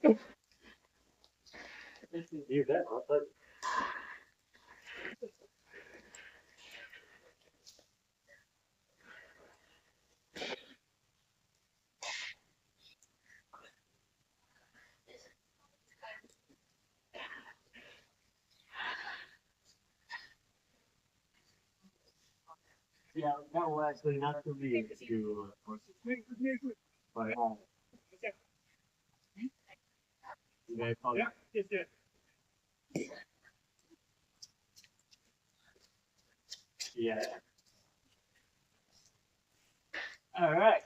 You bet. Yeah, that was actually not for me to, but you guys probably. Yeah. All right.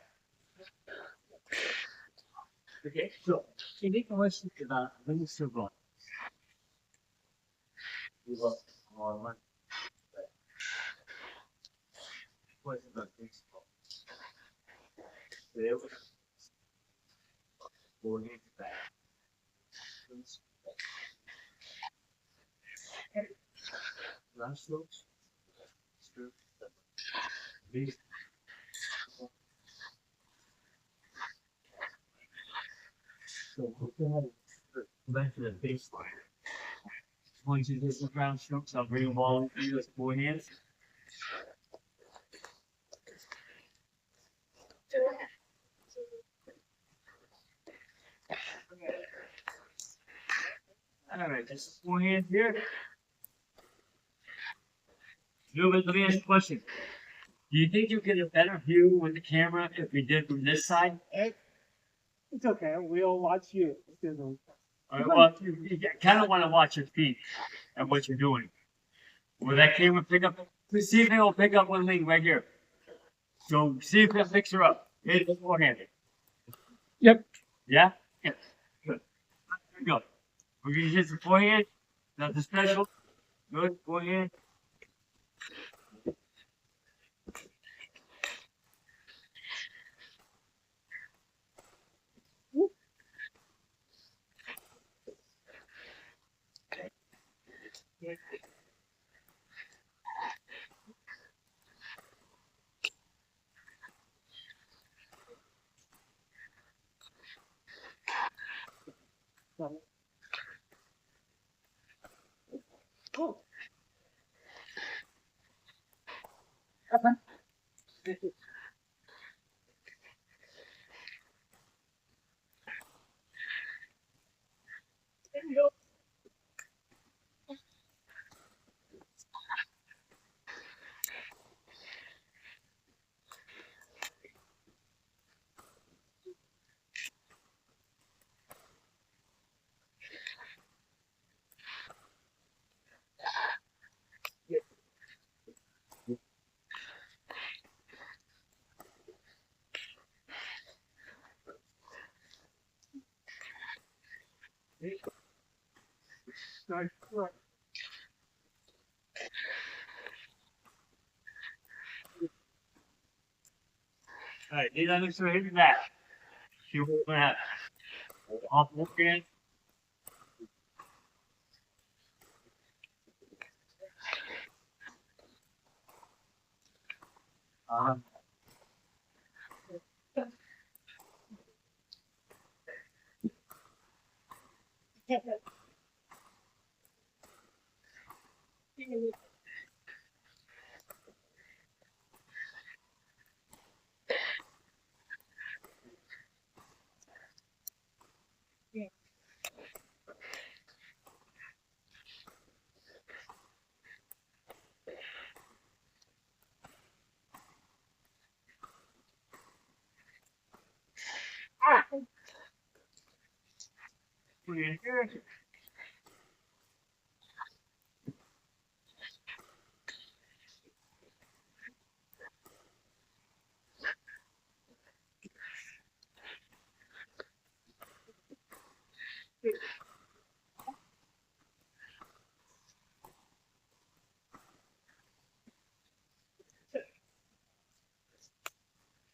Okay. So, unique question about Minister Bond. We love one question about baseball. It was four games back. Last strokes. These so back to the baseline. Once you do some ground strokes, I'll bring the ball in you with four hands. All right, just four hands here. Let me ask a question. Do you think you get a better view with the camera if we did from this side? It's okay. We'll watch you. All right, well, you kind of want to watch your feet and what you're doing. Will that camera pick up? See if it will pick up one thing right here. So see if it picks her up. It's four-handed. Yep. Yeah? Yeah. Good. There we go. We're going to use the forehand. Nothing special. Good. Forehand. Oh. Nice. Right. All right. These others are hitting that. See what's going to happen. Off forehand. Um, forehand here.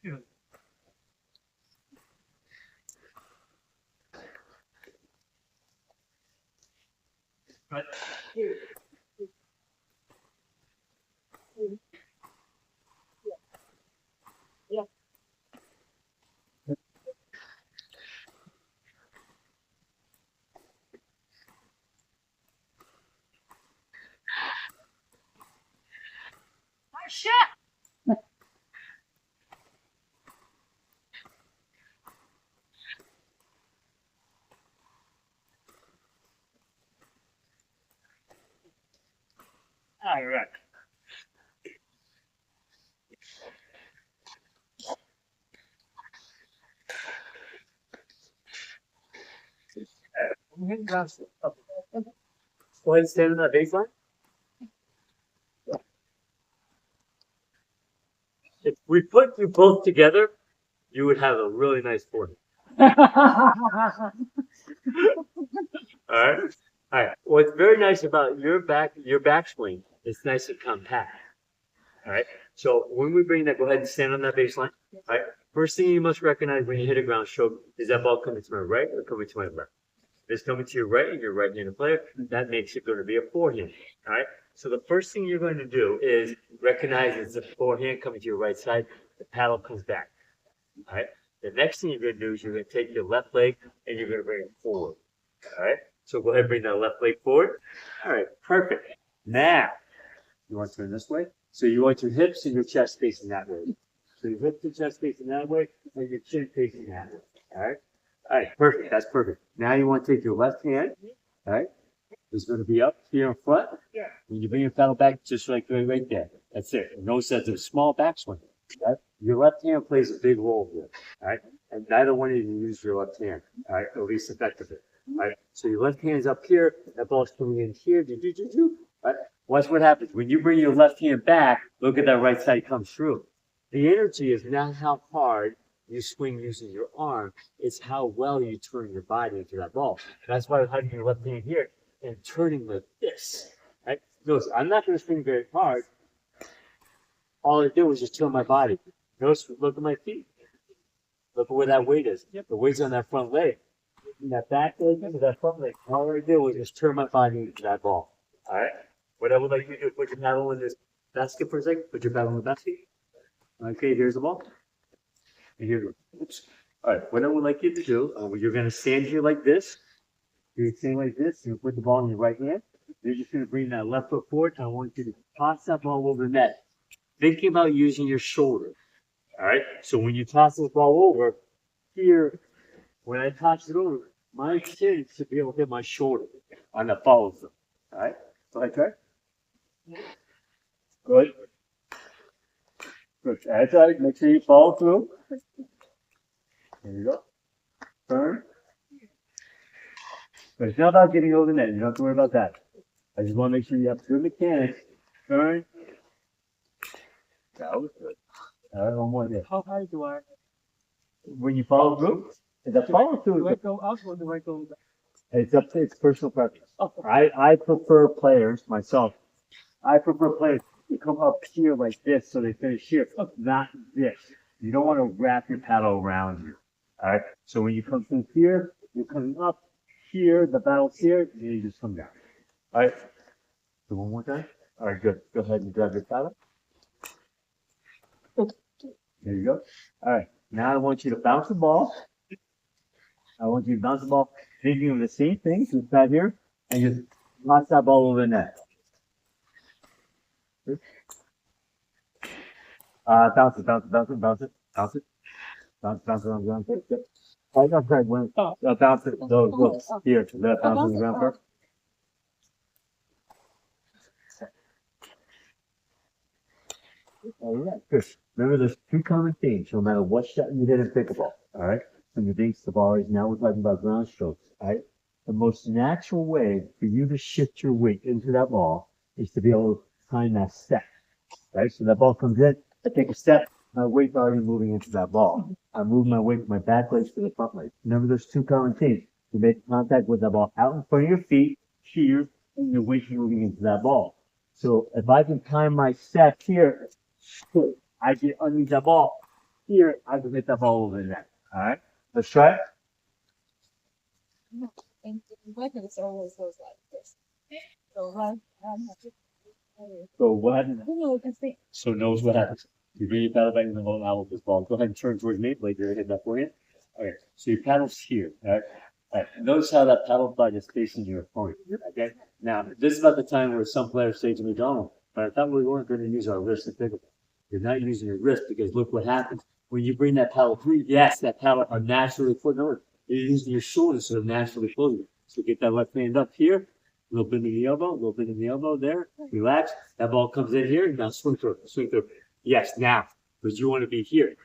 Good. But All right. Go ahead and stand on that baseline. If we put you both together, you would have a really nice forehand. All right. All right. What's very nice about your backswing, it's nice and compact. All right. So when we bring that, go ahead and stand on that baseline. All right. First thing you must recognize when you hit a ground stroke is that ball coming to my right or coming to my left. If it's coming to your right and you're a right-handed player, that makes it going to be a forehand. All right. So the first thing you're going to do is recognize it's a forehand coming to your right side. The paddle comes back. All right. The next thing you're going to do is you're going to take your left leg and you're going to bring it forward. All right. So go ahead and bring that left leg forward. All right. Perfect. Now, you want to turn this way? So you want your hips and your chest facing that way. So your hips and chest facing that way and your chin facing that way. All right. All right. Perfect. That's perfect. Now you want to take your left hand. All right. It's going to be up here in front. Yeah. When you bring your paddle back, just like right there. That's it. Notice that's a small backswing. Right? Your left hand plays a big role here. All right. And neither one of you use your left hand. All right. At least effectively. All right. So your left hand's up here. That ball's coming in here. All right. Watch what happens. When you bring your left hand back, look at that right side comes through. The energy is not how hard you swing using your arm. It's how well you turn your body into that ball. That's why I'm having your left hand here and turning like this. Right? Notice, I'm not going to swing very hard. All I do is just turn my body. Notice, look at my feet. Look at where that weight is. Yep. The weight's on that front leg. And that back leg into that front leg. All I do is just turn my body into that ball. All right? What I would like you to do is put your paddle in this basket for a second. Put your paddle in the basket. Okay, here's the ball. And here's the oops. All right, what I would like you to do, you're going to stand here like this. You're standing like this. You put the ball in your right hand. You're just going to bring that left foot forward. I want you to toss that ball over the net. Thinking about using your shoulder. All right, so when you toss this ball over, here, when I toss it over, my chin should be able to hit my shoulder on the follow through. All right, go ahead, try. Good. Good. That's right. Make sure you follow through. There you go. Turn. But it's not about getting over the net. You don't have to worry about that. I just want to make sure you have good mechanics. Turn. That was good. All right, one more there. How high do I? When you follow through, the follow through. Do I go up or do I go back? It's up to its personal preference. Oh. I prefer players myself. I prefer players to come up here like this so they finish here, not this. You don't want to wrap your paddle around you. All right. So when you come through here, you're coming up here. The paddle's here, and you just come down. All right. So one more time. All right. Good. Go ahead and grab your paddle. There you go. All right. Now I want you to bounce the ball. I want you to bounce the ball, thinking of the same thing. So it's here, and just toss that ball over the net. Bounce it. Yep. Right outside when bounce it. Those here. That bounce on the ground first. All right. Good. Remember, there's two common themes. No matter what shot you hit in pickleball. All right. And the things the ball is now we're talking about ground strokes. All right. The most natural way for you to shift your weight into that ball is to be able to time that step. Right? So that ball comes in, I take a step, my weight's already moving into that ball. I move my weight from my back legs to the front legs. Remember, there's two common things. You make contact with the ball out in front of your feet, here, and your weight's moving into that ball. So if I can time my step here, I get underneath that ball. Here, I can hit that ball over the net. All right? Let's try it. And weapons always goes like this. So right, So what happens? you can see. So knows what happens. You bring your paddle back in the whole now with this ball. Go ahead and turn towards me, like you're hitting that for you. Okay, so your paddle's here. All right. All right. Notice how that paddle butt is facing your opponent. Okay. Now, this is about the time where some players say to me, Donald, but I thought we weren't going to use our wrist in pickleball. You're not using your wrist because look what happens. When you bring that paddle through, yes, that paddle are naturally floating over. You're using your shoulders so they're naturally floating. So get that left hand up here. A little bit in the elbow, a little bit in the elbow there. Relax. That ball comes in here. Now swing through, swing through. Yes, now, because you want to be here.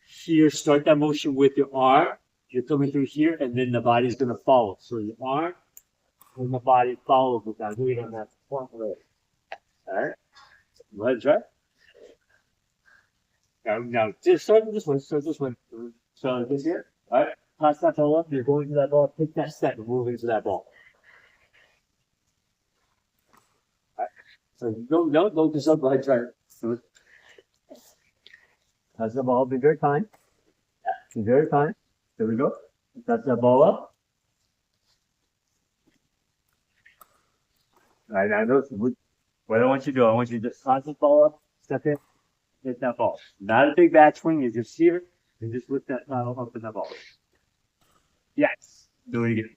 Here, start that motion with your arm. You're coming through here, and then the body's going to follow. So your arm and the body follows without doing it on that front leg. All right? Let's try. Now, just start this one. Start this one. So this here. All right? Toss that ball up. You're going to that ball. Take that step and move into that ball. So don't just up like try. Touch the ball, be very kind. Be very kind. There we go. Touch that ball up. Alright, now notice what I want you to do, I want you to just toss the ball up, step in, hit that ball. Not a big back swing, you just here, and just lift that paddle up in that ball. Yes. Do it again.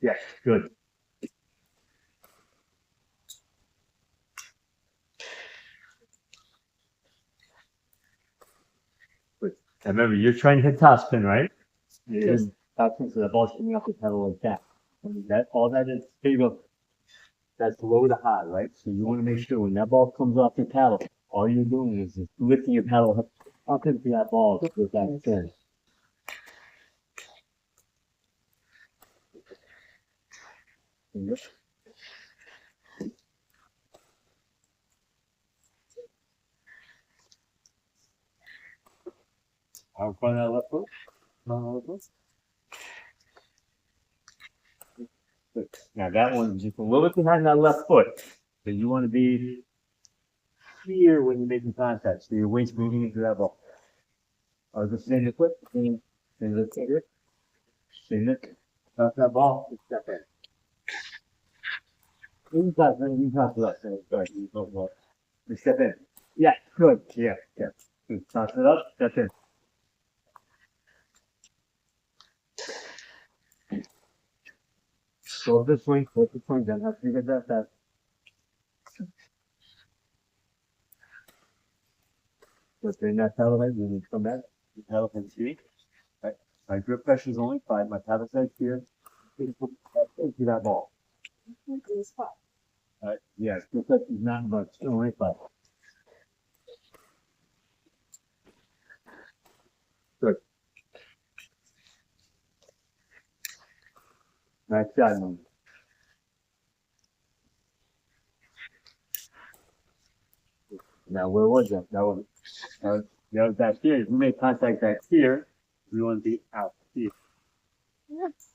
Yes, good. Good. And remember, you're trying to hit top spin, right? Yes. Top spin, so the ball's coming off the pedal like that. And that all that is, here you go. That's low to high, right? So you want to make sure when that ball comes off your paddle, all you're doing is just lifting your paddle up into that ball with that spin. Yep. Out front of that left foot. Good. Now that one's just a little bit behind that left foot. So you want to be here when you're making contact. So your weight's moving into that ball. Or just spin your foot. Spin the finger. Spin it. Off that ball. Step in. You got left. Right. You step in. Yeah, good. Yeah. Good. Toss it up. Step in. Go this way, then have to get that. But during that paddle right, when you come back, you paddle can see. Right? My grip pressure is only 5, my paddle size here, into that ball. This spot. Right? Yes, grip pressure is not much, only 5. Good. Nice shot, man. Now, where was that? That was back here. If we make contact back here, we want to be out here. Yes.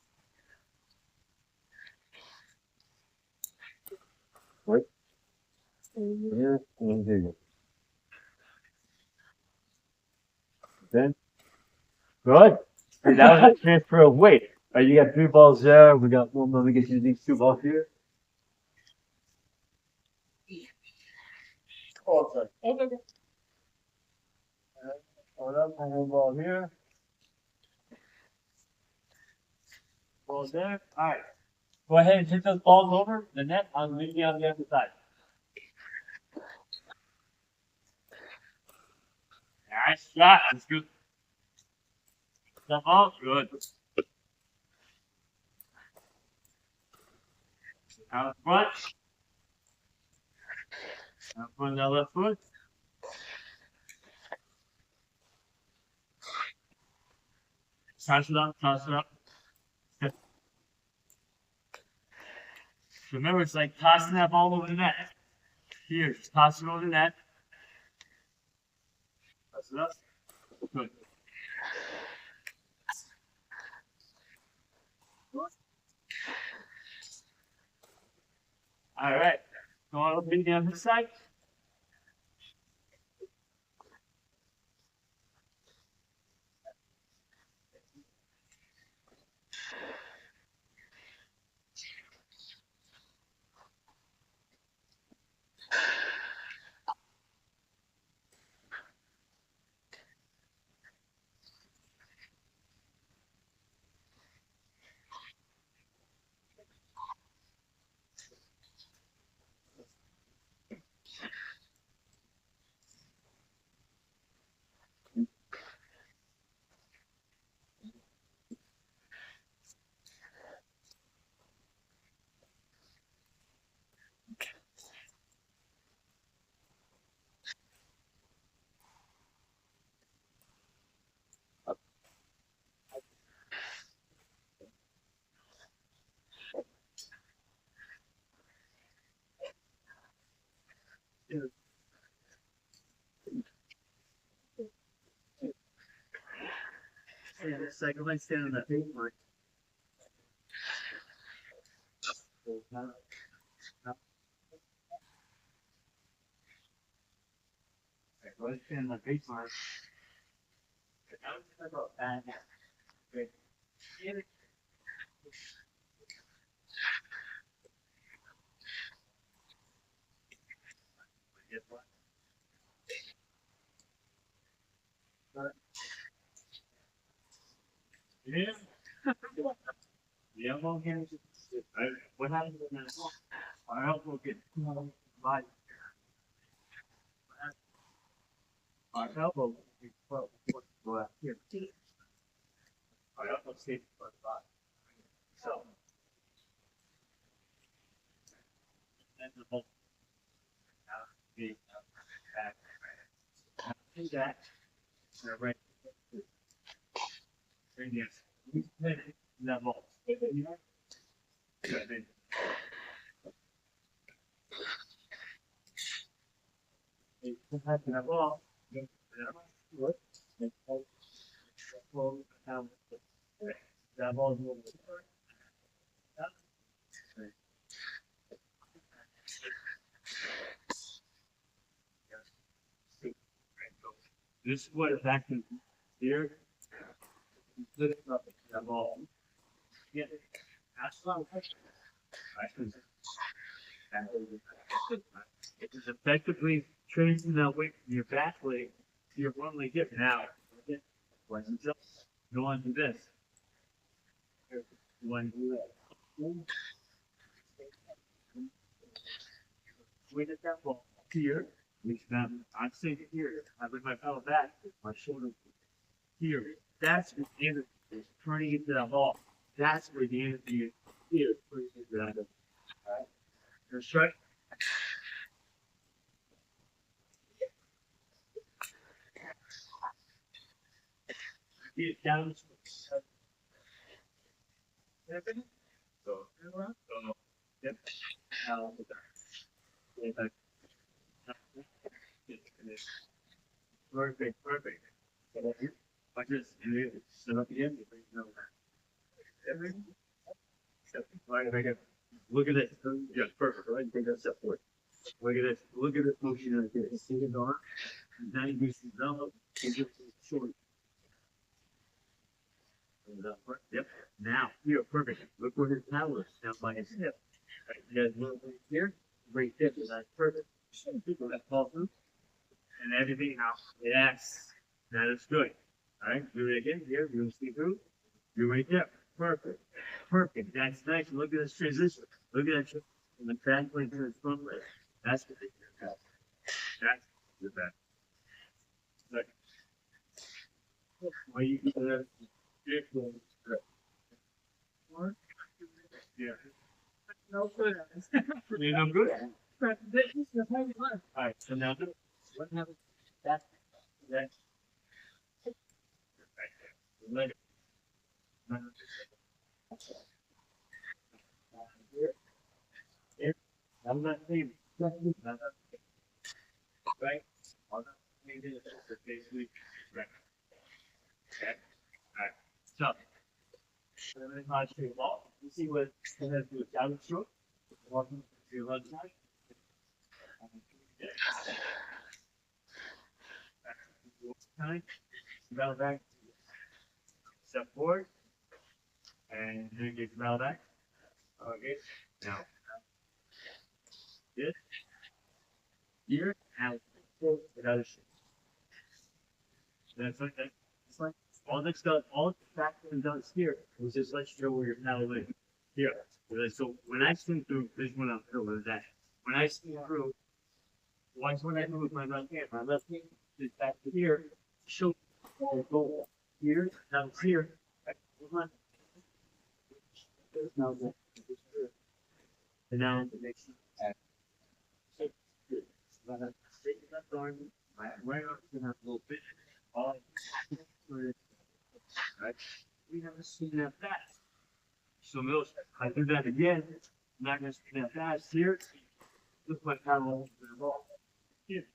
Right? Here and here. Then, good. And that was a transfer of weight. Right, you got 3 balls there. We got one. Let me get you these 2 balls here. Oh, sorry. Okay. Hold up, one ball here. Balls there. All right. Go ahead and hit those balls over the net. I'm leaving on the other side. Nice shot. That's good. The ball, good. Out front. Out front, that left foot. Toss it up, toss it up. Remember, it's like tossing that ball over the net. Here, just toss it over the net. Toss it up. Good. All right. Going up and down this side. stand. It's like I stand on that paper. Let's stand on the paper. Yeah. Yeah, well, here's what happens when our elbow gets by our elbow is go out here. Our elbow stays by the body. So then the whole the back. Do that. Right. Right here. We spin it. That ball. Good. That ball. That ball. This is what is acting here. That ball. Yeah. That's not it is effectively tracing that weight from your back leg to your front leg hip. Now, go on to this. One. Weight at that ball here. Reach down. I'm saying here. I bring my pedal back. My shoulder here. That's the energy is turning into that ball. That's where the energy is here. Turning into that. Alright. You're straight. Get it down. So, yep. Now, perfect, perfect. Like this, set up again. Right, right here. Look at this. Yeah, perfect. Right, take that step forward. Look at this. Look at this motion right there. See the arm? And then you goes down, and just short. Yep. Now, here, perfect. Look where his paddle is down by his hip. Right, you guys look right here. Great hip. That's perfect. People that fall through. And everything now. Yes. That is good. All right. Do it again. Here. You'll see through. You're right there. Perfect. Perfect. That's nice. Look at this transition. Look at that. And the translate to his front leg. That's the thing. That's the best. Second. Why you do that? Yeah. No good. You know, good. This is the whole life. All right. So now, what happens? That's leg. Here. I'm not leaving. Right? I'm not leaving. It's basically right. Okay. All right. So, I'm going to straight ball. You see what it has to do with down stroke? Walking to your left side. Time. Round back. Step forward. And then get round back. Okay. Now. This. Here. Out. Another shit. That's like that. It's like all this stuff, all the factor does here was just let you know where your paddle is. Here. So when I swing through, this one up here was that. When I swing through, once when I move my left hand is back to here, show go here, now it's here. Now and now it makes straighten that arm, right up to that little bit. All right. We haven't seen that fast. So notice I do that again. I'm not gonna spin that fast here. Look my paddle to the ball. Here.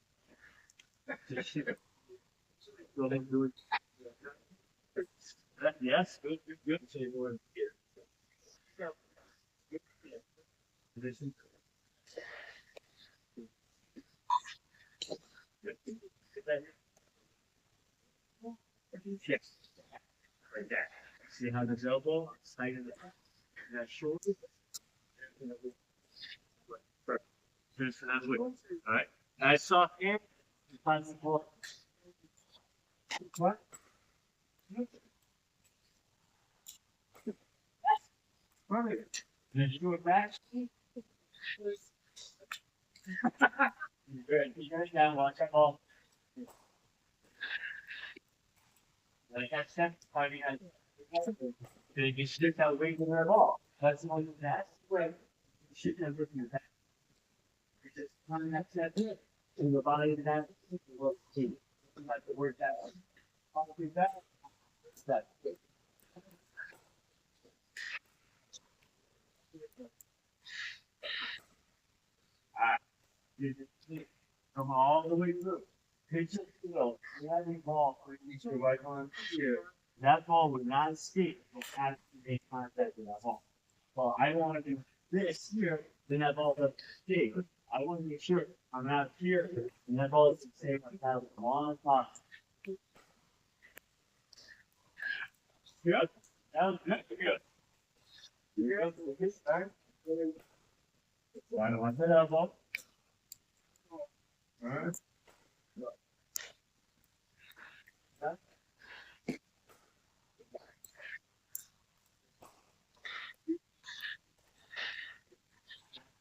Just here. Go ahead and do it. Yes, good, good, good. So you want here. Position. Good. Get that here. Yes. Right there. See how this elbow, side of that shoulder. Perfect. Finish that way. All right. Nice soft hand. Possible. What? Perfect. Did you do it back? Good. You guys down. Watch that ball. Like I said, probably has. They can stick that weight in their ball. That's the only that's the way. You should never do that. You just run that set in the body of that. Well, see, like the word that. Probably that. That. You just come all the way through. Pitch it, you know, every ball, you should right on here. That ball would not escape. It has to make contact with that ball. Well, I want to do this here, then that ball doesn't escape. I want to make sure I'm out here, and that ball is safe like that a long time. Good. That was good. Good. Good. Good start. Why don't I put that ball? All right.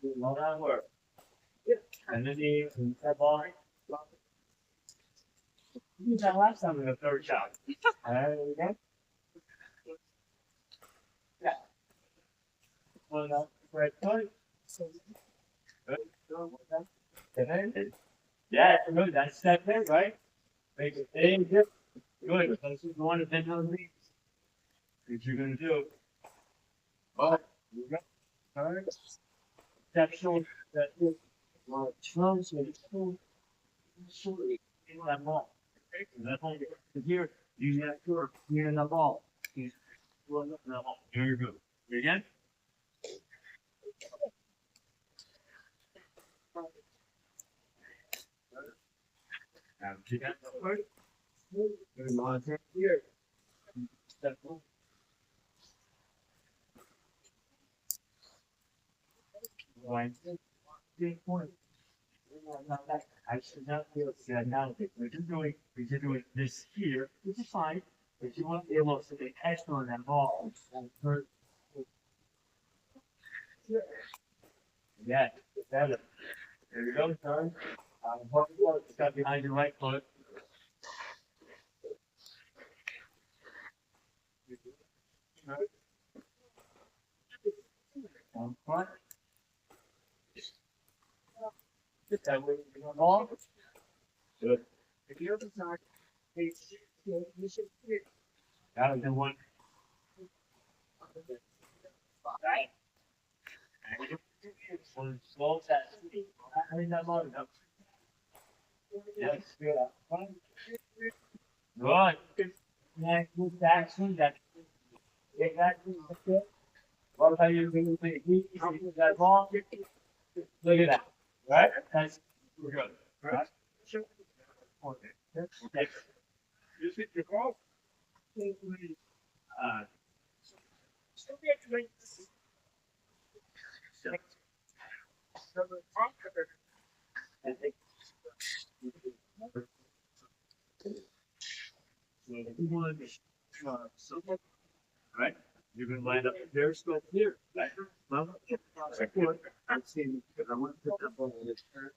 Do all that work. And then he that ball. You did that last time in the third shot. There we go. Yeah. One up, right foot. Good. And then, yeah, it's good. That's step in, right? Make it big. Good. This is the one that didn't know me. What you're gonna do? Oh, you go. All right. Step short. That is. Well, trunks and shortly in that ball. That ball here. You have to here in the ball. He's rolling up in that ball. Here you go. You again? Now keep that first. Good monitor here. Step one. One. Big point. I should not feel sad now. We're just doing this here, which is fine. But you want to be able to get action on that ball. Yeah, better. There you go, son. Step behind your right foot. Down front. Just that way you go ball. Good. If you're the side, you should hit. That was the one. Right. One small test. I mean, not long enough. Yes, good. Good. Next, move back, swing that. Exactly. What about you? That ball? Look at that. Right? That's we're good. Right? Okay. Next. You see your ball? I think. So you want to right? You're going to line up the periscope here. Right? Well, support. Let's see. I want to put that ball in its turn.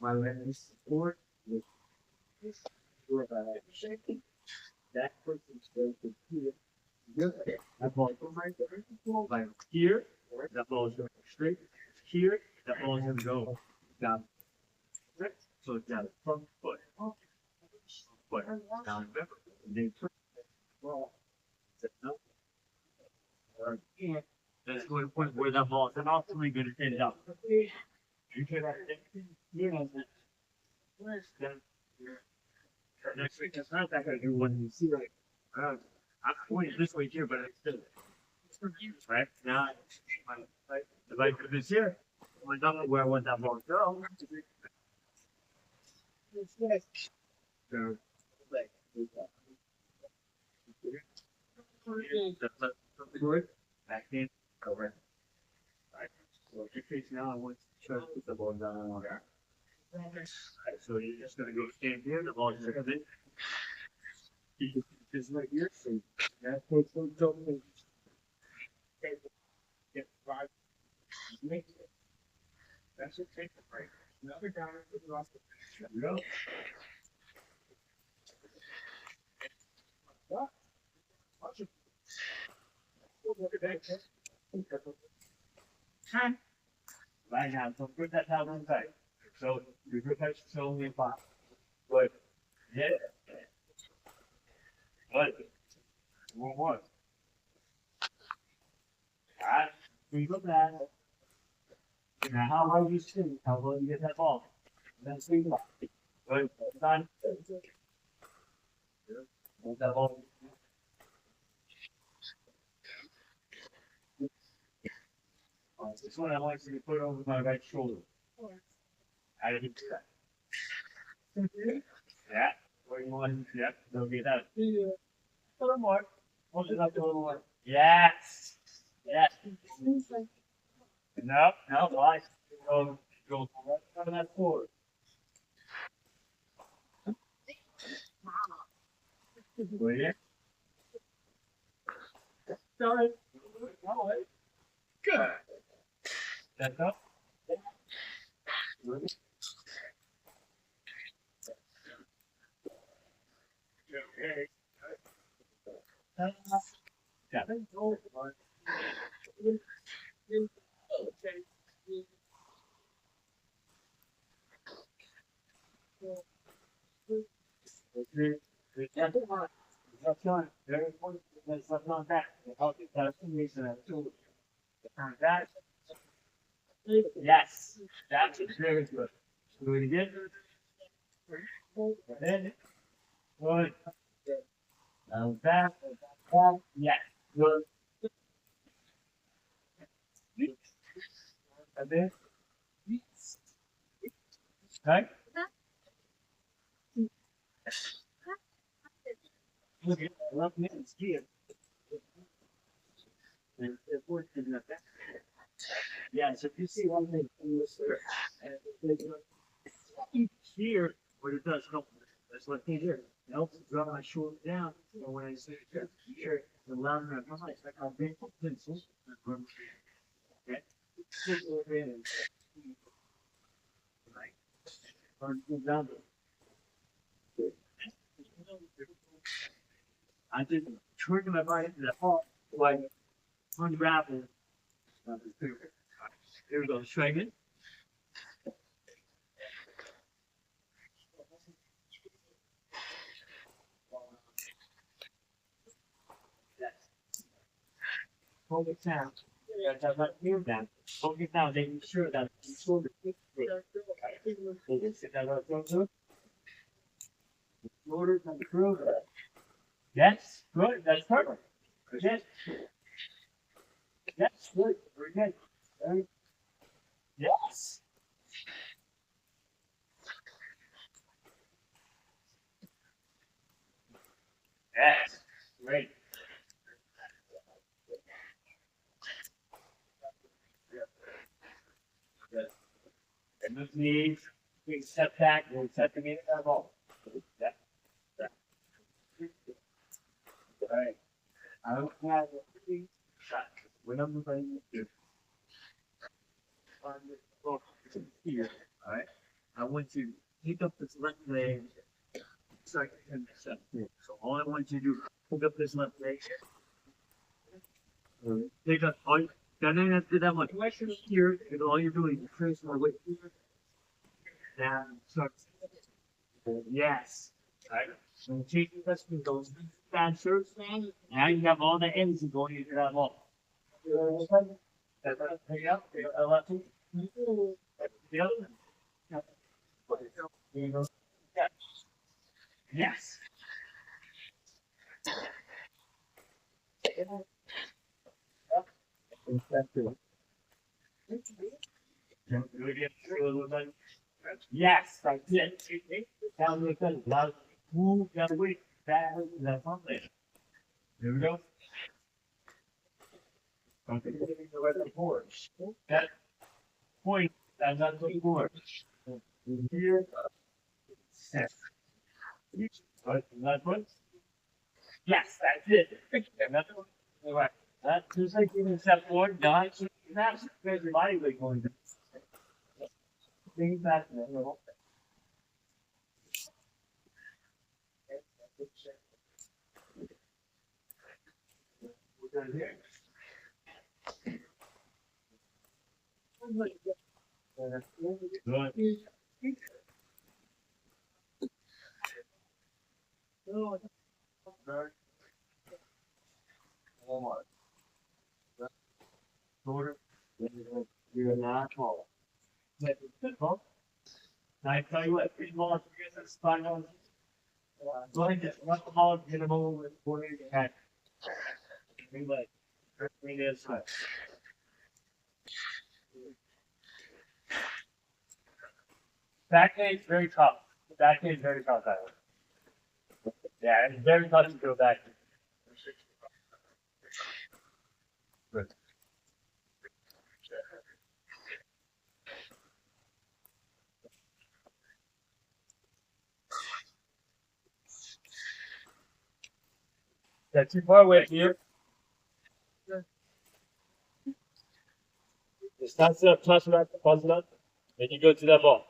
My left is support. Shaking. That person's going to here. Good. That ball goes right there. Like here. That ball is going straight. Here. That ball is going to go down. Right? So it's down the front foot. Foot. Down the back. And then turn. Well, no. That's going to point where that ball is. And ultimately going to end up. You can you know that. Next week, it's not that going to do when you see right. I'm pointing this way here, but it's still right now. If I do this here, I don't know where I want that ball to go. So, good. Back in, cover. Right. So if you're facing now, I want to try to put the ball down on there. Right, so you're just gonna go stand here, the ball just comes in. You can put this right here, so that's what's going to go. Get five. Make it. That's it, take the break. Another guy put it off the pitch. There we go. Watch it. Look at that. Right now, so put that down on the side. So you put that so in five. Good. Hit. Good. One more. Alright. We look at it. Now how hard you swing, how well you get that ball. Then swing it up. Good. Done. Hold that ball. This one I like to put over my right shoulder. I didn't do that. Yeah. Where you want? Yep. Don't get that. A little more. Hold it up a little more. Yes. Yes. No. No. Why? Go right out of that forward. Wait here. Sorry. Good. That's up. Good. Okay. Yeah. That's not very important. That's not that. That's the reason I do it. That. Yes. That's very good. Do it again. Then. Good. Now that. Yes. Good. And then. Okay. Look at the left man's here. And it worked in the back. Yeah, so if you see one thing in this and here, what it does help. That's what they do. It helps draw my shoulder down. So when I say here, the louder my voice, like I'll bend my pencils. Okay? Right. Or down. I just turn my body to the heart, like unravel. Here we go, straight it. Hold it down. You gotta have that ear down. Hold it down, making sure that the shoulder is straight. Sit that up, shoulders and through. Yes, good, that's perfect. Yes. Yes, good, very good. Very, yes. Yes, great. Good. And those knees, big step back, we'll set the knee to that ball. Yeah. Yeah. All right. I don't have a free shot. When I'm playing this on this ball here, all right. I want you to pick up this left leg. Start to turn this up. So all I want you to do, pick up this left leg. Pick up all. Don't have to do that much. Here, and all you're doing is trace my weight here. Down, start. Yes. Right. So change the recipe goes faster. Now you have all the ends going into that ball. Yes. Yes, I did. Down the good. Now, move that way. That's on there. There we go. Okay. That point, that's not the board. Here. Yes. Right, that one? Yes, that's it. Another one? All right. That's just like you step forward, dodge, that's where's your body weight going to. Things back in the middle. We're done here. Good. Shorter. You're not tall. Now I tell you what, three balls, you get that spot on. Go ahead, just run the ball, get them over with 40 your head. Three legs. Three days side. Backhand is very tough. Backhand is very tough. Yeah, it's very tough to go back. Good. That's too far away from you. Just toss it up, toss it up, toss it up. Then you go to that ball.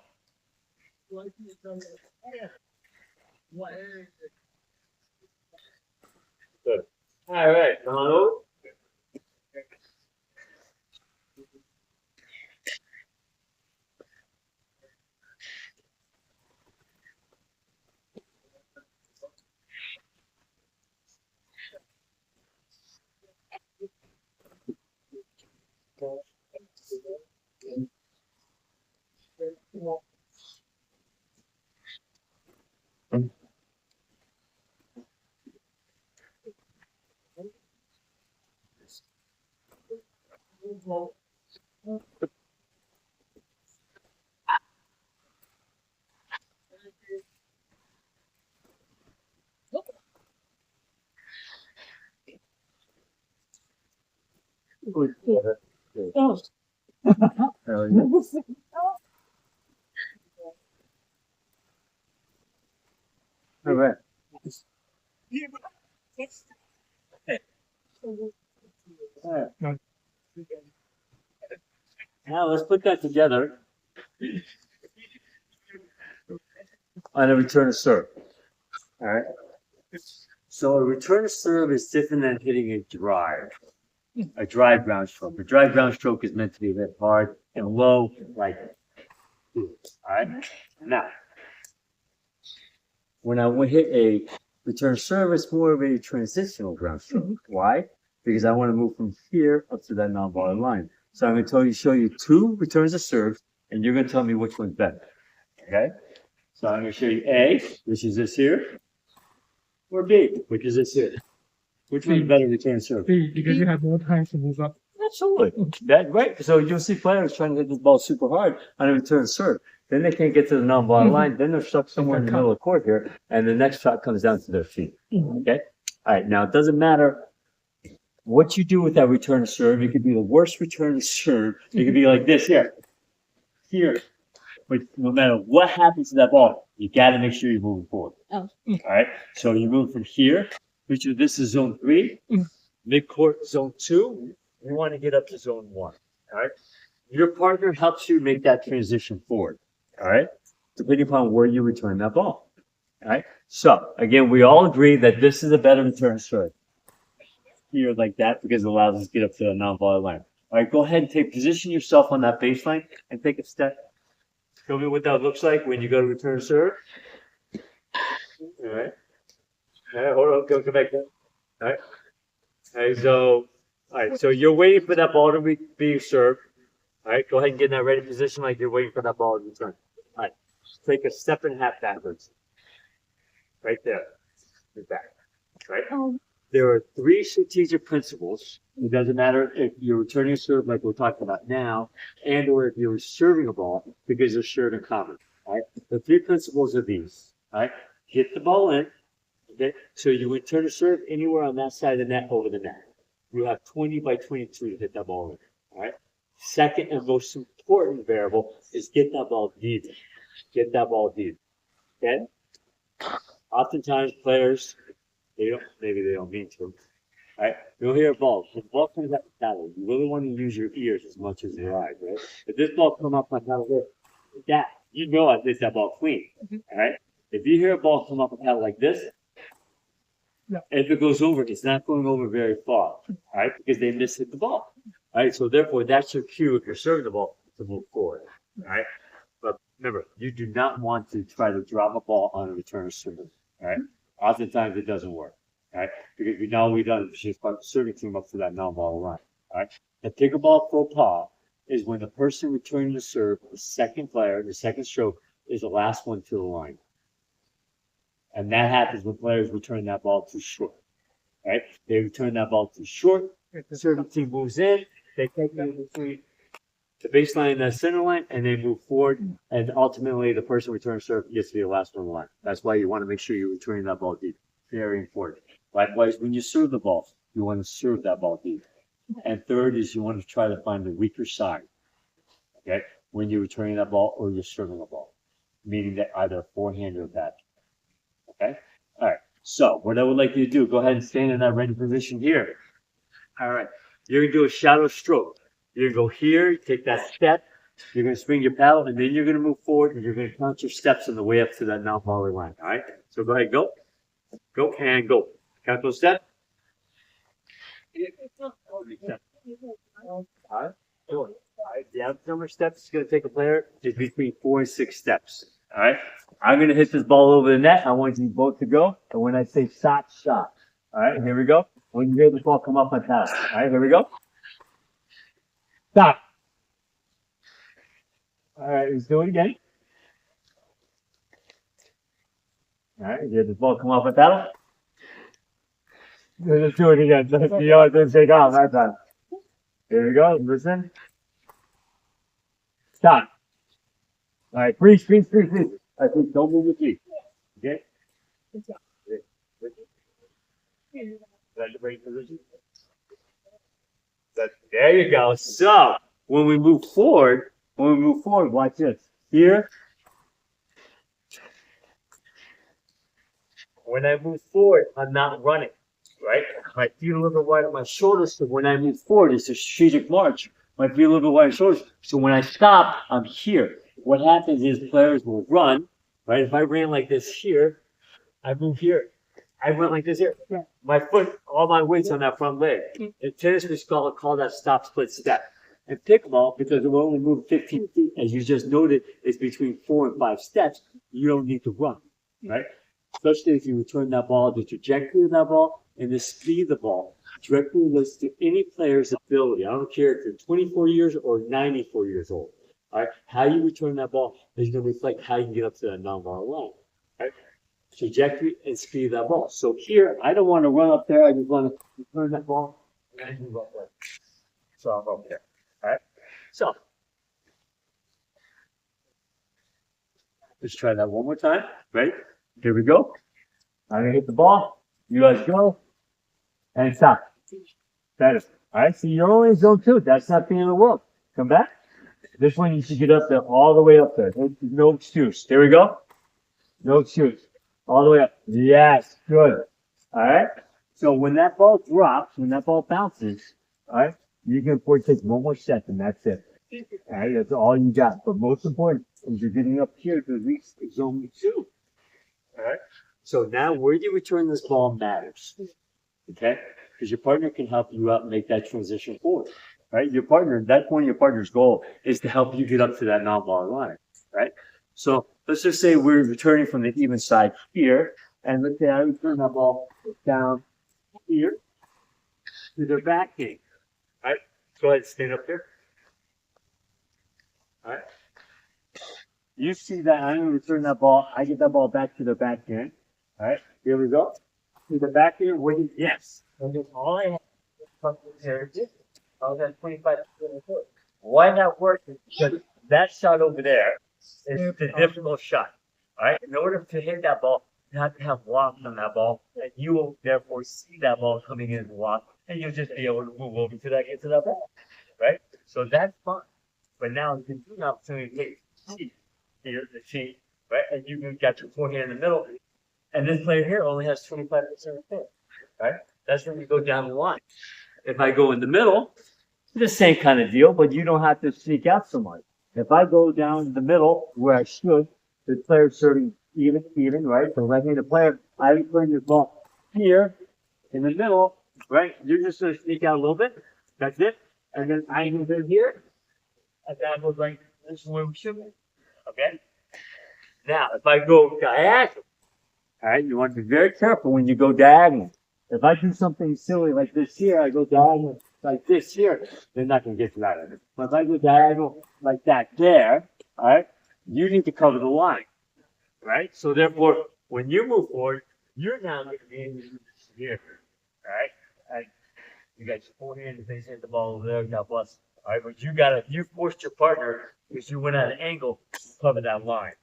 Good. All right, Donald. All right. Now let's put that together on a return to serve. All right. So a return to serve is different than hitting a drive ground stroke. A drive ground stroke is meant to be hit hard and low, like all right. Now, when I would hit a return serve, it's more of a transitional ground stroke. Why? Because I want to move from here up to that non-volley line. So I'm going to show you two returns of serve, and you're going to tell me which one's better. Okay? So I'm going to show you A, which is this here, or B, which is this here. Which one's better return serve? B, because you have more time to move up. Absolutely. That right. So you'll see players trying to hit this ball super hard on a return serve. Then they can't get to the non-volley line. Then they're stuck somewhere in the middle of the court here, and the next shot comes down to their feet. Okay. All right. Now it doesn't matter what you do with that return serve. It could be the worst return serve. It could be like this here, here. But no matter what happens to that ball, you got to make sure you're moving forward. Oh. All right. So you move from here, which is this is zone 3, midcourt zone 2. You want to get up to zone 1. All right. Your partner helps you make that transition forward. All right. Depending upon where you return that ball. All right. So again, we all agree that this is a better return serve. Here like that because it allows us to get up to the non-volley line. All right. Go ahead and position yourself on that baseline and take a step. Show me what that looks like when you go to return serve. All right. All right. Hold on. Go back there. All right. All right. So. All right, so you're waiting for that ball to be served. All right, go ahead and get in that ready position like you're waiting for that ball to return. All right, take a step and a half backwards. Right there. You're back. Right? there are three strategic principles. It doesn't matter if you're returning a serve like we're talking about now, and or if you're serving a ball, because they're shared in common. Right? The three principles are these. Right? Get the ball in. Okay? So you return a serve anywhere on that side of the net over the net. You have 20 by 22 to hit that ball in. All right. Second and most important variable is get that ball deep. Get that ball deep. Okay. Oftentimes players, maybe they don't mean to. Right? You'll hear a ball. If the ball comes out the paddle, you really want to use your ears as much as your eyes, right? If this ball come up my paddle like that, you know I hit that ball clean. All right. If you hear a ball come up a paddle like this, if it goes over, it's not going over very far, right? Because they mishit the ball, right? So therefore, that's your cue if you're serving the ball to move forward, right? But remember, you do not want to try to drop a ball on a return service, right? Oftentimes it doesn't work, right? Because now we've done is just put the serving team up to that non-ball line, right? The pickleball faux pas is when the person returning the serve, the second player, the second stroke, is the last one to the line. And that happens when players return that ball too short, right? They return that ball too short. The serving team moves in. They take it between the baseline and the center line, and they move forward. And ultimately, the person returning serve gets to be the last one on the line. That's why you want to make sure you're returning that ball deep. Very important. Likewise, when you serve the ball, you want to serve that ball deep. And third is you want to try to find the weaker side, okay? When you're returning that ball or you're serving the ball, meaning that either forehand or backhand. Okay. All right. So what I would like you to do, go ahead and stand in that ready position here. All right. You're going to do a shadow stroke. You're going to go here, take that step. You're going to swing your paddle, and then you're going to move forward, and you're going to count your steps on the way up to that non-volley line. All right. So go ahead, go. Go and go. Count those steps. All right. All right. The average number of steps is going to take a player is between 4 and 6 steps. All right. I'm going to hit this ball over the net. I want you both to go. And when I say shot, shot. All right. Here we go. When you hear the ball come off my paddle. All right. Here we go. Stop. All right. Let's do it again. All right. You hear this ball come off my paddle. Let's do it again. You know, it didn't take off that time. Here we go. Listen. Stop. All right. Freeze, freeze, freeze, freeze. I think don't move your feet. Okay? That's the right position. There you go. So when we move forward, watch this. Here. When I move forward, I'm not running. Right? My feet a little bit wide on my shoulders, so when I move forward, it's a strategic march. My feet a little bit wide on my shoulders. So when I stop, I'm here. What happens is players will run, right? If I ran like this here, I move here. I went like this here. My foot, all my weight's on that front leg. In tennis, we call that stop split step. In pickleball, because we're only moving 15 feet, as you just noted, it's between 4 and 5 steps, you don't need to run, right? Especially if you return that ball, the trajectory of that ball, and the speed of the ball directly relates to any player's ability. I don't care if you're 24 years or 94 years old. All right, how you return that ball is going to reflect how you can get up to that non-ball line. Right? Trajectory and speed of that ball. So here, I don't want to run up there. I just want to return that ball and move up there. So I'm up there. All right. So let's try that one more time. Ready? Here we go. I'm gonna hit the ball. You guys go and stop. Better. All right. So you're only in zone 2. That's not the end of the world. Come back. This one you should get up there, all the way up there. No excuse. There we go. No excuse. All the way up. Yes. Good. All right. So when that ball drops, when that ball bounces, all right, you can afford to take one more set, and that's it. All right. That's all you got. But most important is you're getting up here to reach zone 2. All right. So now where you return this ball matters. Okay. Because your partner can help you out and make that transition forward. Right? Your partner, that's one of your partner's goal is to help you get up to that non-ball line. Right? So let's just say we're returning from the even side here, and let's say I return that ball down here to their back game. All right? Go ahead and stand up there. All right? You see that I'm going to return that ball. I get that ball back to their back game. All right? Here we go. to the back here, waiting, yes. And then all I have from here, I was at 25 foot. Why that works is because that shot over there is the difficult shot. All right, in order to hit that ball, you have to have lock on that ball, and you will therefore see that ball coming in as lock, and you'll just be able to move over to get to that ball, right? So that's fine. But now you can do an opportunity to take here, the cheat, right? And you got your forehand in the middle, and this player here only has 25% of the right? That's when you go down the line. If I go in the middle, the same kind of deal, but you don't have to sneak out so much. If I go down the middle where I should, the player's serving even, right? So right-handed player, I bring the ball here in the middle, right? You're just going to sneak out a little bit. That's it. And then I move in here, and that goes like this is where we should be. Okay? Now, if I go diagonal, all right, you want to be very careful when you go diagonal. If I do something silly like this here, I go diagonal like this here, they're not going to get to that end. But if I go diagonal like that there, all right, you need to cover the line, right? So therefore, when you move forward, you're now going to be in this here, all right? And you got your forehand, they hit the ball over there, God bless. All right, but you forced your partner because you went at an angle to cover that line,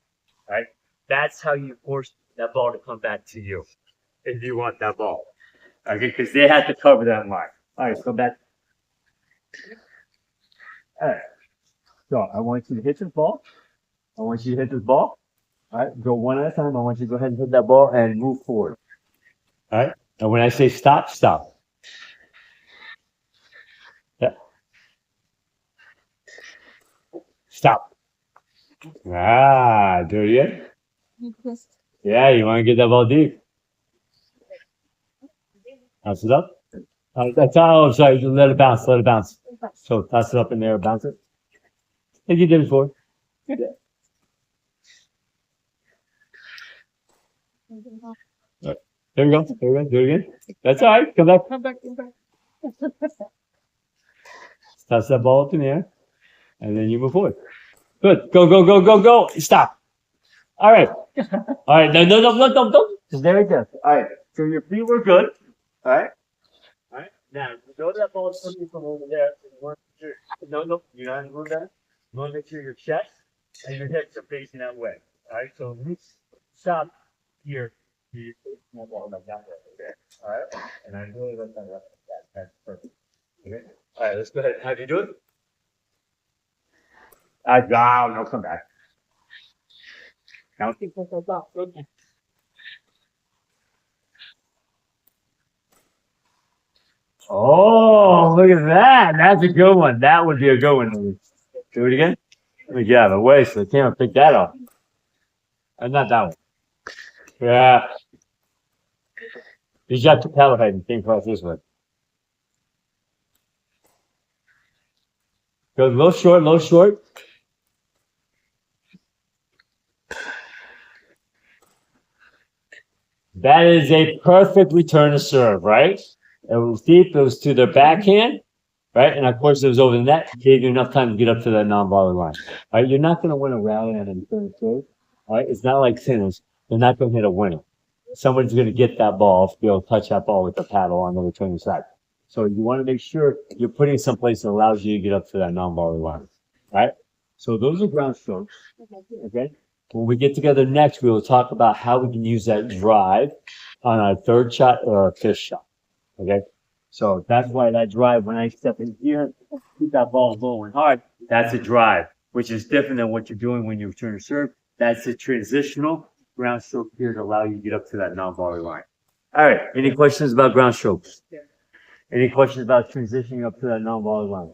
right? That's how you force that ball to come back to you if you want that ball. Okay, because they had to cover that line. All right, so back. All right. So I want you to hit this ball. I want you to hit this ball. All right, go one at a time. I want you to go ahead and hit that ball and move forward. All right, and when I say stop, stop. Yeah. Stop. Ah, do it again. Yeah, you want to get that ball deep. Toss it up. That's all. Sorry, let it bounce. Let it bounce. So toss it up in there, bounce it. I think you did it before. Good. Right. There we go. There we go. Do it again. That's all right. Come back. Come back, come back. Toss that ball up in the air, and then you move forward. Good. Go, go, go, go, go. Stop. All right. All right. No, no, no, no, no, no. Just there it goes. All right. So your feet were good. All right. All right. Now, you know that ball is coming from over there. No, no. You're not going to do that. You want to make sure your chest and your hips are facing that way. All right. So stop here. You're facing that ball like that way. Okay. All right. And I really let that up. That's perfect. Okay. All right. Let's go ahead. How do you do it? No, come back. Now, oh, look at that. That's a good one. That would be a good one. Do it again. Let me get out of the way so the camera pick that up. Not that one. Yeah. You got the pallet height and came across this way. Go low short, low short. That is a perfect return to serve, right? It was deep, it was to their backhand, right? And of course, it was over the net, gave you enough time to get up to that non-volley line. All right, you're not going to win a rally on a return to serve. All right, it's not like tennis. They're not going to hit a winner. Somebody's going to get that ball, be able to touch that ball with the paddle on the returning side. So you want to make sure you're putting someplace that allows you to get up to that non-volley line, right? So those are ground strokes, okay? When we get together next, we will talk about how we can use that drive on our third shot or our fifth shot. Okay? So that's why that drive, when I step in here, keep that ball low and hard, that's a drive, which is different than what you're doing when you return to serve. That's a transitional ground stroke here to allow you to get up to that non-volley line. All right. Any questions about ground strokes? Yeah. Any questions about transitioning up to that non-volley line?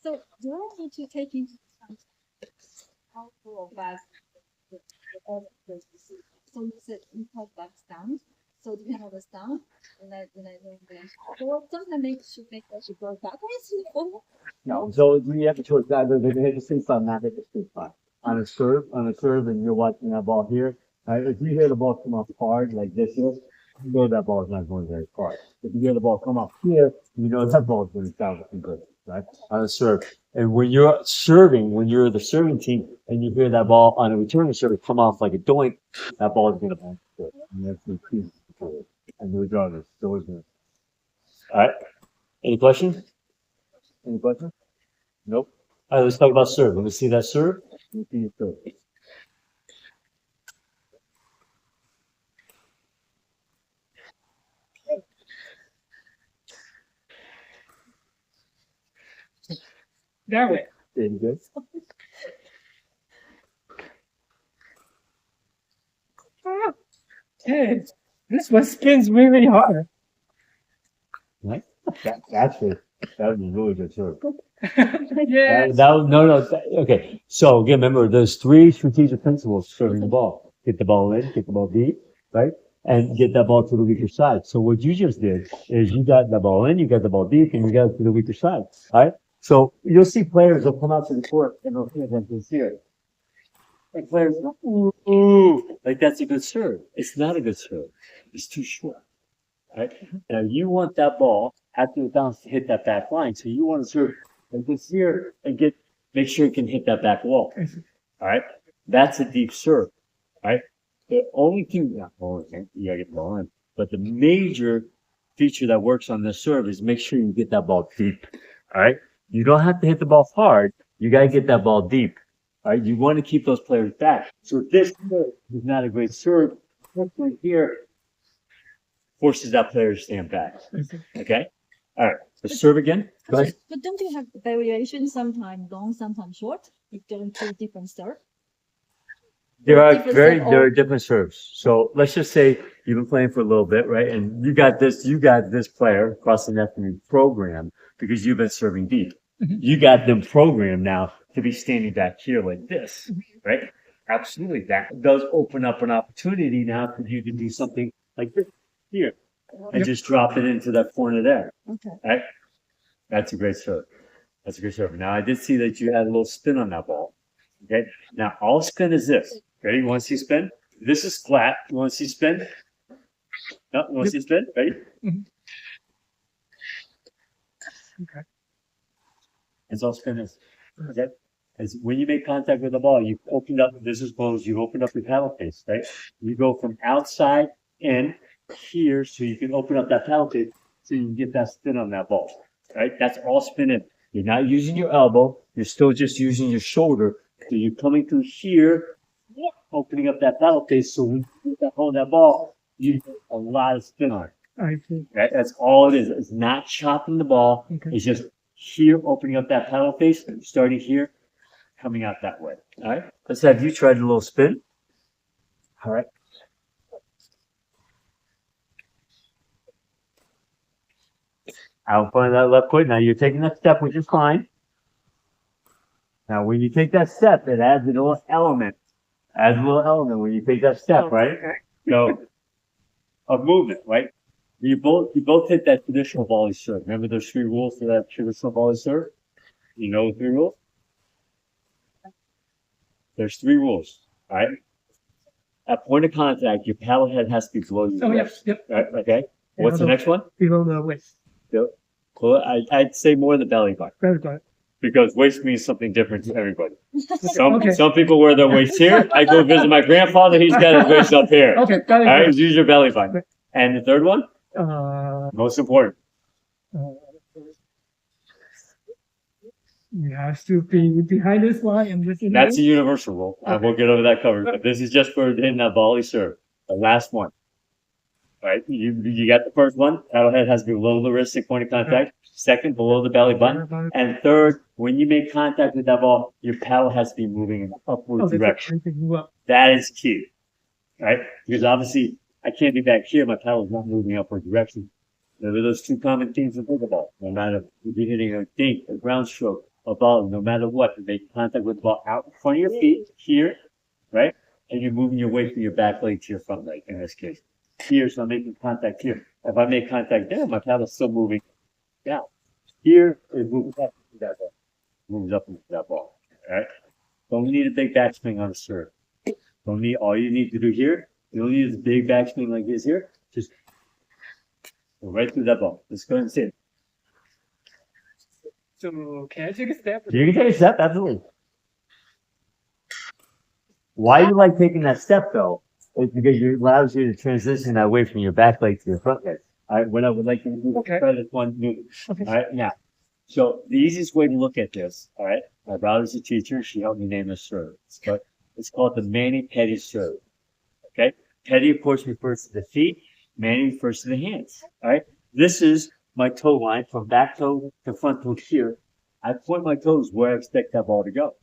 So do I need to take into account how full of that so you said you have backs down, so depending on the down, and I don't so sometimes make that should go backwards. No, so you have a choice either they're gonna hit the sweet spot or not hit the sweet spot. On a serve, and you're watching that ball here. If you hear the ball come off hard like this here, you know that ball is not going very far. If you hear the ball come off here, you know that ball is going to sound good, right? On a serve. And when you're serving, when you're the serving team and you hear that ball on a returning serve come off like a doink, that ball is going to bounce. And that's the key. And regardless, it's always going to. All right. Any questions? Any questions? Nope. All right, let's talk about serve. Let me see that serve. Let me see your serve. That way. Very good. Ah, Ted, this one spins really hard. Right? That's it. That was a really good serve. Yes. Okay. So again, remember, there's three strategic principles serving the ball. Get the ball in, get the ball deep, right? And get that ball to the weaker side. So what you just did is you got the ball in, you got the ball deep, and you got it to the weaker side. All right? So you'll see players will come out to the court and they'll hit like this here. And players, ooh, like that's a good serve. It's not a good serve. It's too short. Right? Now you want that ball after the bounce to hit that back line. So you want to serve like this here and make sure you can hit that back wall. All right? That's a deep serve. All right? The only thing, not only thing, you gotta get the ball in, but the major feature that works on this serve is make sure you get that ball deep. All right? You don't have to hit the ball hard. You gotta get that ball deep. All right? You want to keep those players back. So this serve is not a great serve. Right here forces that player to stand back. Okay? All right. So serve again. Go ahead. But don't you have variation? Sometimes long, sometimes short. If there are two different serve. There different are different serves. So let's just say you've been playing for a little bit, right? And you got this player across the net from your program because you've been serving deep. You got them programmed now to be standing back here like this, right? Absolutely. That does open up an opportunity now for you to do something like this here and just drop it into that corner there. Okay. Right? That's a great serve. That's a great serve. Now I did see that you had a little spin on that ball. Okay. Now all spin is this. Ready? You want to see spin? This is flat. You want to see spin? No, you want to see spin? Ready? Okay. That's all spin is. Okay. As when you make contact with the ball, you opened up. This is closed. You opened up your paddle face, right? You go from outside in here, so you can open up that paddle face, so you can get that spin on that ball. Right? That's all spinning. You're not using your elbow. You're still just using your shoulder. So you're coming through here, opening up that paddle face. So when you hold that ball, you get a lot of spin on it. I see. Right? That's all it is. It's not chopping the ball. Okay. It's just here, opening up that paddle face, starting here, coming out that way. All right. Let's have you try the little spin. All right. Out in front of that left foot. Now you're taking that step, which is fine. Now when you take that step, it adds a little element. Adds a little element when you take that step, right? So of movement, right? You both hit that traditional volley serve. Remember there's 3 rules for that traditional volley serve? You know the 3 rules? There's 3 rules, all right? At point of contact, your paddle head has to be below your Oh, waist. yep. Right, okay. What's the next one? Below the waist. Well, I'd say more the belly button Very good. because waist means something different to everybody. Okay. Some people wear their waist here. I go visit my grandfather. He's got his waist up here. Okay, got All right, it. use your belly button. And the third one, most important. You have to be behind this line and this is That's a universal rule. I won't get over that cover. But this is just for hitting that volley serve. The last one. All right, you got the first one. Paddle head has to be below the wrist at point of contact. Second, below the belly button. And third, when you make contact with that ball, your paddle has to be moving in an upward direction. That is key. Right? Because obviously, I can't be back here. My paddle is not moving upward direction. There are those 2 common themes in pickleball. No matter if you're hitting a dink, a ground stroke, a ball, no matter what, you make contact with the ball out in front of your feet here, right? And you're moving your weight from your back leg to your front leg in this case. Here, so I'm making contact here. If I make contact there, my paddle's still moving down. Here, it moves up into that ball. Moves up into that ball. All right? Don't need a big backswing on a serve. All you need to do here, you don't need a big backswing like this here. Just go right through that ball. Let's go ahead and see it. So can I take a step? You can take a step, absolutely. Why do you like taking that step though? It's because it allows you to transition away from your back leg to your front leg. All right, what I would like you to do, Okay. try this one move. Okay. All right, now, so the easiest way to look at this, all right, my brother's a teacher, she helped me name this serve, but it's called the mani-pedi serve. Okay, pedi of course refers to the feet, mani refers to the hands. All right, this is my toe line from back toe to front toe here. I point my toes where I expect that ball to go.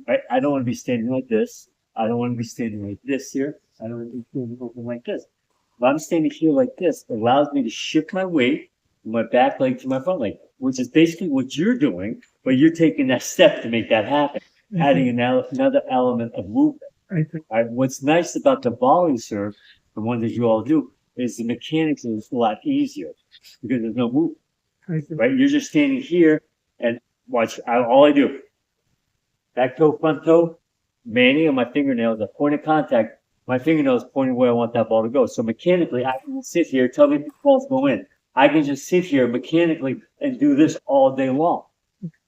Right? I don't want to be standing like this. I don't want to be standing like this here. I don't want to be standing open like this. If I'm standing here like this, it allows me to shift my weight from my back leg to my front leg, which is basically what you're doing, but you're taking that step to make that happen, adding another element of movement. I think. All right? What's nice about the volley serve, the one that you all do, is the mechanics is a lot easier because there's no movement. I think. Right? You're just standing here and watch. All I do, back toe, front toe, mani on my fingernails, a point of contact. My fingernails pointing where I want that ball to go. So mechanically, I can sit here, tell me if the balls go in. I can just sit here mechanically and do this all day long,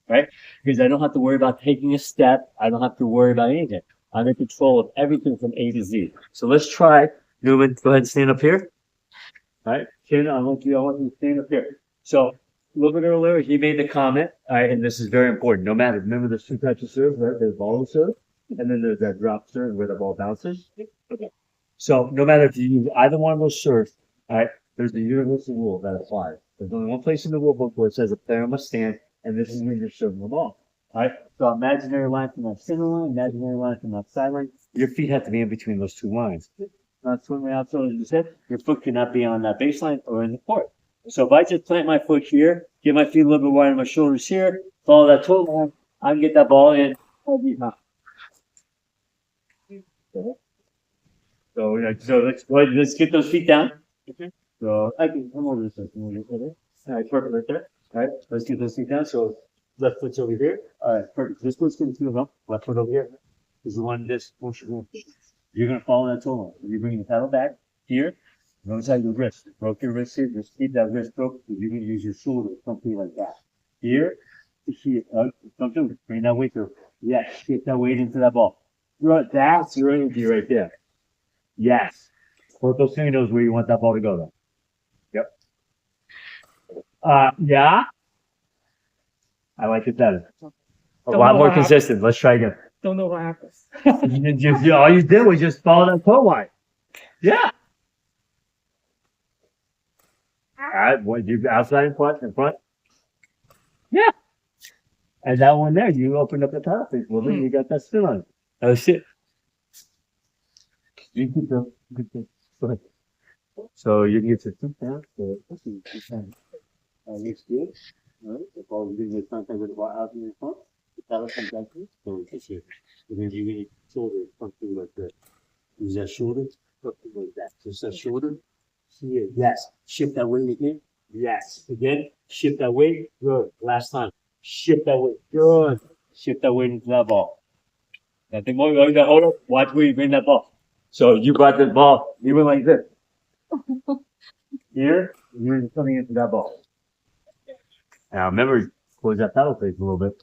right? Because I don't have to worry about taking a step. I don't have to worry about anything. I'm in control of everything from A to Z. So let's try. Newman, go ahead and stand up here. All right, Ken, I want you to stand up here. So a little bit earlier, he made the comment, all right, and this is very important. No matter, remember there's two types of serve, right? There's ball serve, and then there's that drop serve where the ball bounces. Okay. So no matter if you use either one of those serves, all right, there's a universal rule that applies. There's only one place in the rule book where it says a player must stand, and this is when you're serving the ball. All right, so imaginary line from that center line, imaginary line from that sideline. Your feet have to be in between those two lines. Not swimming outside, as you said, your foot cannot be on that baseline or in the court. So if I just plant my foot here, get my feet a little bit wider, my shoulders here, follow that toe line, I can get that ball in. So let's go ahead, let's get those feet down. So I can come over this way. All right, perfect right there. All right, let's get those feet down. So left foot's over here. All right, perfect. This foot's going to move up. Left foot over here. This is one this motion. You're going to follow that toe line. You bring the paddle back here. Notice how your wrist. Broke your wrist here. Just keep that wrist broke. You're going to use your shoulder, something like that. Here to here. Don't do it. Bring that weight through. Yes, get that weight into that ball. That's your energy right there. Yes. Put those fingernails where you want that ball to go, though. Yep. Yeah. I like it better. A lot more consistent. Let's try again. Don't know what happens. All you did was just follow that toe line. Yeah. All right. What you outside in front? Yeah. And that one there, you opened up the top piece. Well, then you got that spin on it. Oh shit. You keep the. Go ahead. So you can get your feet down. So next good. All right. The ball is getting the contact with the ball out in the front. The paddle comes back here. So it's here. And then you need shoulder something like that. Use that shoulder, something like that. Just that shoulder. Here. Yes. Shift that weight again. Yes. Again. Shift that weight. Good. Last time. Shift that weight. Good. Shift that weight into that ball. Nothing more. Hold up. Watch where you bring that ball. So you brought the ball. You went like this. Here. You're coming into that ball. Now remember, close that paddle face a little bit.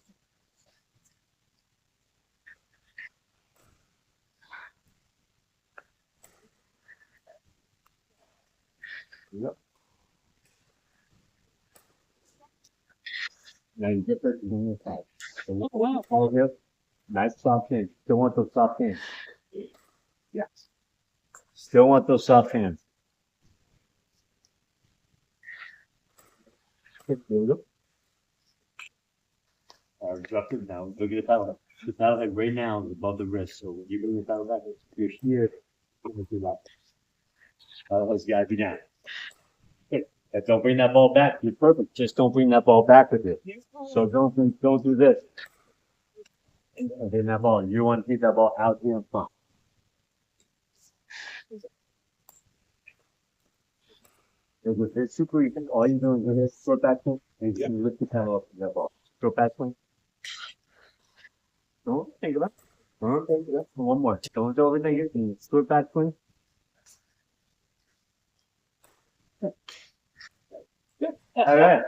Yep. Now you get that in your side. So wow. Here. Nice soft hands. Still want those soft hands. Yes. Still want those soft hands. There we go. Drop it now. Look at the paddle head. The paddle head right now is above the wrist. So when you bring the paddle back, you're here. Do that. Paddle head's got to be down. Don't bring that ball back. You're perfect. Just don't bring that ball back with you. So don't do this. Bring that ball. You want to keep that ball out here in front. With this super, you can all you're doing is this short back swing and you can lift the paddle up to that ball. Short back swing. Don't think about it. Don't think about it. One more. Don't do everything here. Can you short back swing? All right.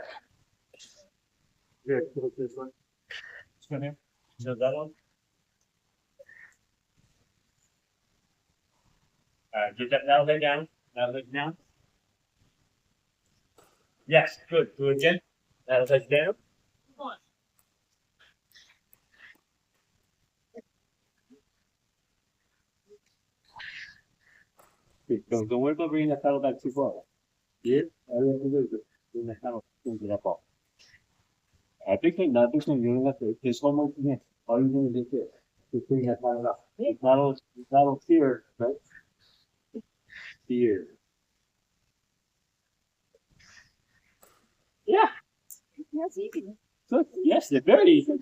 Here, look this one. This one here. So that one. Get that now lay down. Now lay down. Yes, good. Do it again. Now lay down. Good. Don't worry about bringing that paddle back too far. Yeah, all you have to do is bring the paddle into that ball. Big thing, not big thing. You don't have to. There's one more thing. All you need is this. Just bring that paddle up. The paddle here, right? Here. Yeah. That's easy. Good. Yes, they're very easy.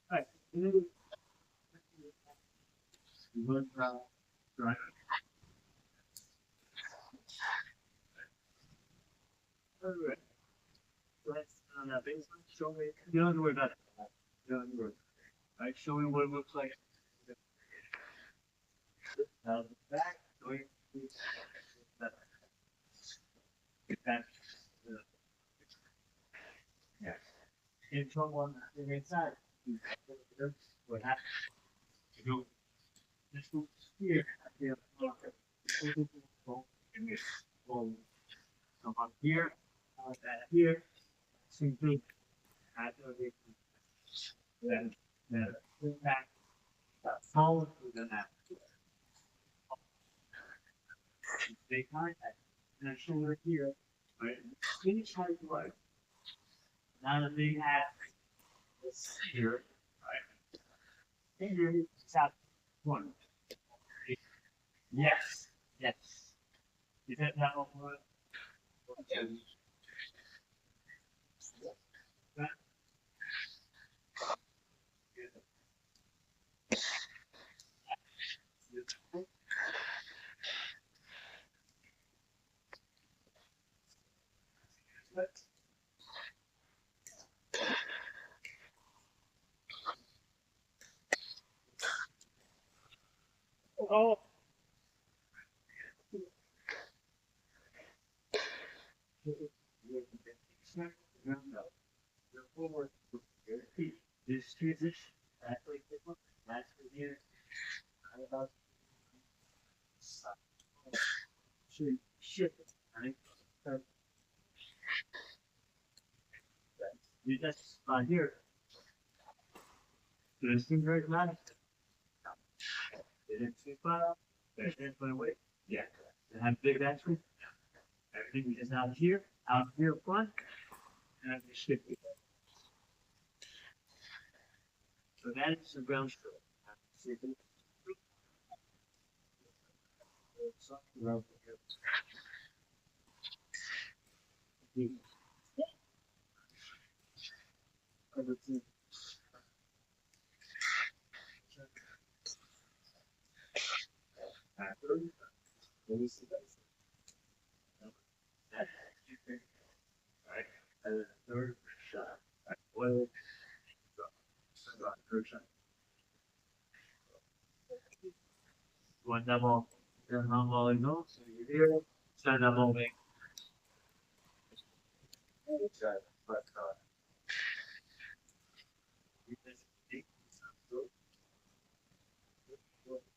All right. Look, right. All right. Let's on that baseline. Show me. You don't have to worry about it. You don't have to worry. All right. Show me what it looks like. Now the back. Going that. That. Yeah. In trouble on the inside. What happens? You go. This goes here. Yeah. Come up here. That here. Same thing. Then back. Forward to the left. They contact. And I shoulder here. Right. Finish how you like. Now that they have this here. Right. Finger top one. Yes. Yes. Is that not one? Yes. Oh. This transition, actually, that's the here. About shit, right? So, you just on here. So this seems very dramatic. It is too far. There's put away. Yeah. And have big action. Everything is out here front, and I just shift it. So that is the ground stroke. See if it- something wrong with it. After, let me see that. Right. And then third shot. Well, third shot. One double, then one volley goes. So you're here. Send a double make. But,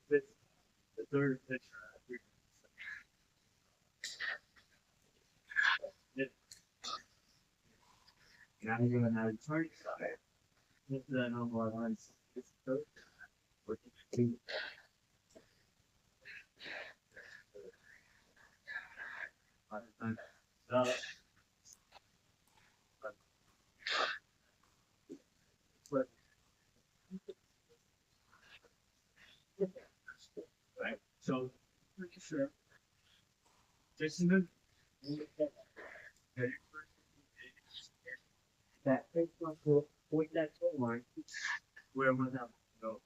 the third pitch. Now you're gonna have turn side. This is a normal one. It's good. What you do? So, but, right. So, pretty sure. This is good. That big one will point that toe line where we're not go.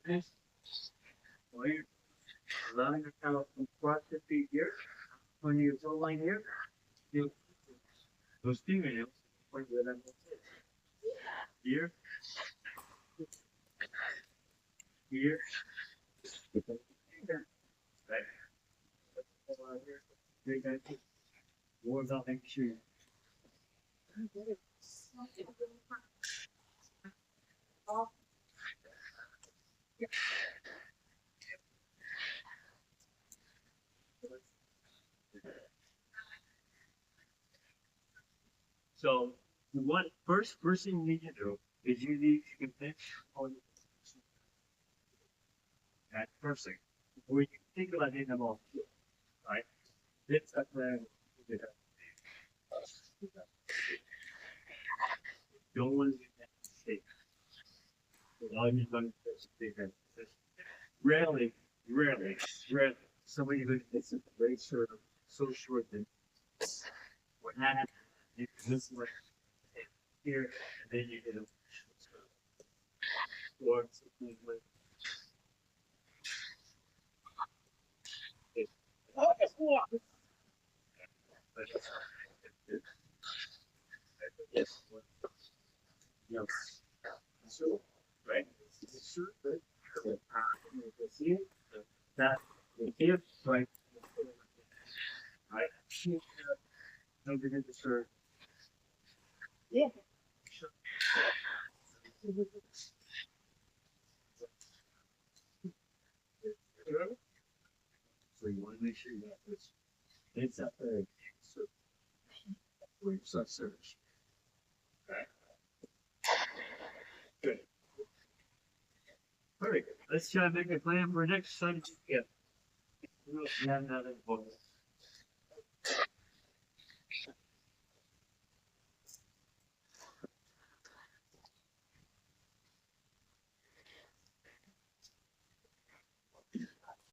This way, allowing the cow from across the feet here, on your toe line here, you those fingernails point where that is. Here, here, right. Big guy. More about making sure. So first thing you need to do is you need to convince on that first thing. Before you think about hitting them all, right? It's a plan. Don't want to make that mistake. All you're going to do is rarely, somebody who is very short, so short that what happens is this way here, and then you hit them. Or something like this. Yes. You know, so, right? It's true, but see it, that here, right? Right? Don't forget the shirt. Yeah. So you want to make sure you have this. It's up there. So, where you start search. Right. Good. Perfect. Let's try to make a plan for next Sunday. Yeah. We have another book.